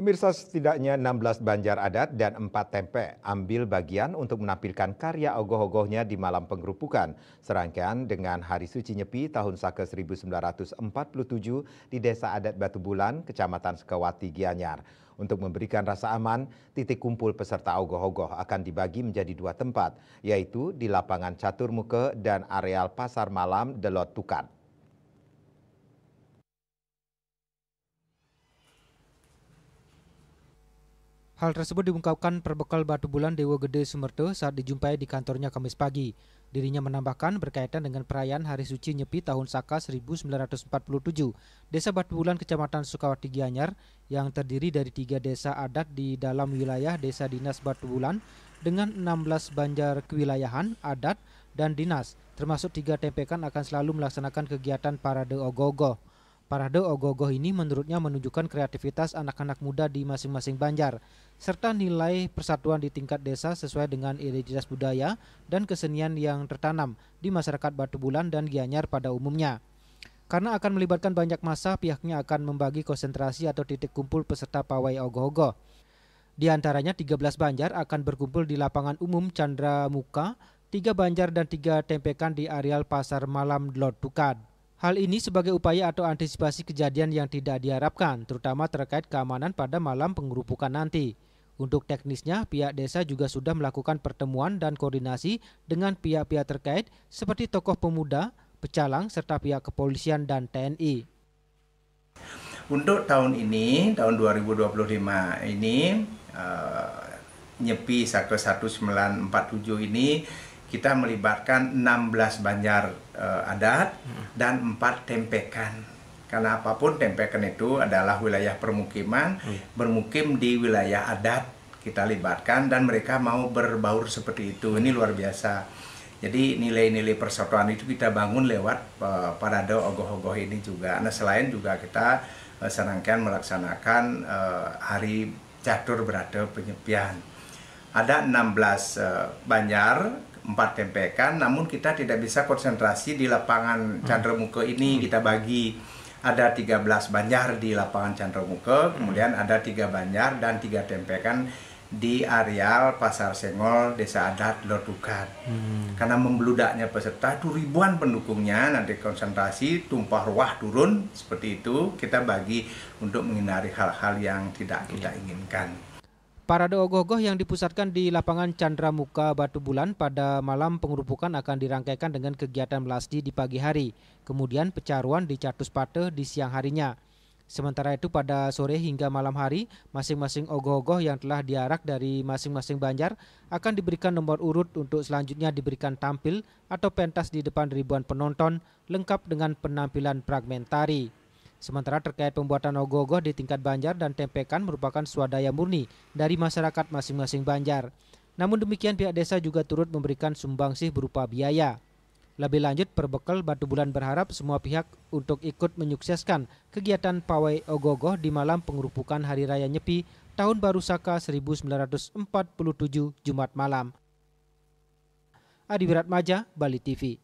Pemirsa, setidaknya 16 banjar adat dan 4 tempe ambil bagian untuk menampilkan karya ogoh-ogohnya di malam penggerupukan. Serangkaian dengan Hari Suci Nyepi tahun Saka 1947 di Desa Adat Batu Bulan, Kecamatan Sukawati, Gianyar. Untuk memberikan rasa aman, titik kumpul peserta ogoh-ogoh akan dibagi menjadi 2 tempat, yaitu di lapangan Catur Muke dan areal Pasar Malam Delot Tukat. Hal tersebut diungkapkan perbekal Batu Bulan Dewa Gede Sumerto saat dijumpai di kantornya Kamis pagi. Dirinya menambahkan berkaitan dengan perayaan Hari Suci Nyepi tahun Saka 1947, Desa Batu Bulan Kecamatan Sukawati Gianyar yang terdiri dari 3 desa adat di dalam wilayah Desa Dinas Batu Bulan dengan 16 banjar kewilayahan, adat, dan dinas, termasuk 3 tempekan akan selalu melaksanakan kegiatan parade ogoh-ogoh. Parade ogoh-ogoh ini menurutnya menunjukkan kreativitas anak-anak muda di masing-masing banjar, serta nilai persatuan di tingkat desa sesuai dengan identitas budaya dan kesenian yang tertanam di masyarakat Batu Bulan dan Gianyar pada umumnya. Karena akan melibatkan banyak massa, pihaknya akan membagi konsentrasi atau titik kumpul peserta pawai ogoh-ogoh. Di antaranya 13 banjar akan berkumpul di lapangan umum Chandra Muka, 3 banjar dan 3 tempekan di areal Pasar Malam Delot Tukat. Hal ini sebagai upaya atau antisipasi kejadian yang tidak diharapkan, terutama terkait keamanan pada malam penggerupukan nanti. Untuk teknisnya, pihak desa juga sudah melakukan pertemuan dan koordinasi dengan pihak-pihak terkait seperti tokoh pemuda, pecalang, serta pihak kepolisian dan TNI. Untuk tahun ini, tahun 2025 ini, Nyepi Saka 1947 ini, kita melibatkan 16 banjar adat dan 4 tempekan. Karena apapun tempekan itu adalah wilayah permukiman, bermukim di wilayah adat kita libatkan dan mereka mau berbaur seperti itu. Ini luar biasa. Jadi nilai-nilai persatuan itu kita bangun lewat parade ogoh-ogoh ini juga. Nah, selain juga kita serangkaian melaksanakan hari catur berata penyepian. Ada 16 banjar, 4 tempekan, namun kita tidak bisa konsentrasi di lapangan Chandra Muke ini. Kita bagi, ada 13 banjar di lapangan Chandra Muke, kemudian ada 3 banjar dan 3 tempekan di areal Pasar Sengol, Desa Adat Delot Tukat. Karena membludaknya peserta itu ribuan pendukungnya, nanti konsentrasi tumpah ruah turun seperti itu, kita bagi untuk menghindari hal-hal yang tidak kita inginkan. Parade ogoh-ogoh yang dipusatkan di lapangan Chandra Muka Batu Bulan pada malam penggerupukan akan dirangkaikan dengan kegiatan melasti di pagi hari, kemudian pecaruan di Catus Pate di siang harinya. Sementara itu pada sore hingga malam hari, masing-masing ogoh-ogoh yang telah diarak dari masing-masing banjar akan diberikan nomor urut untuk selanjutnya diberikan tampil atau pentas di depan ribuan penonton lengkap dengan penampilan fragmen tari. Sementara terkait pembuatan ogoh-ogoh di tingkat banjar dan tempekan merupakan swadaya murni dari masyarakat masing-masing banjar. Namun demikian pihak desa juga turut memberikan sumbangsih berupa biaya. Lebih lanjut, perbekal Batu Bulan berharap semua pihak untuk ikut menyukseskan kegiatan pawai ogoh-ogoh di malam penggerupukan Hari Raya Nyepi Tahun Baru Saka 1947 Jumat malam. Adi Wiratmaja, Bali TV.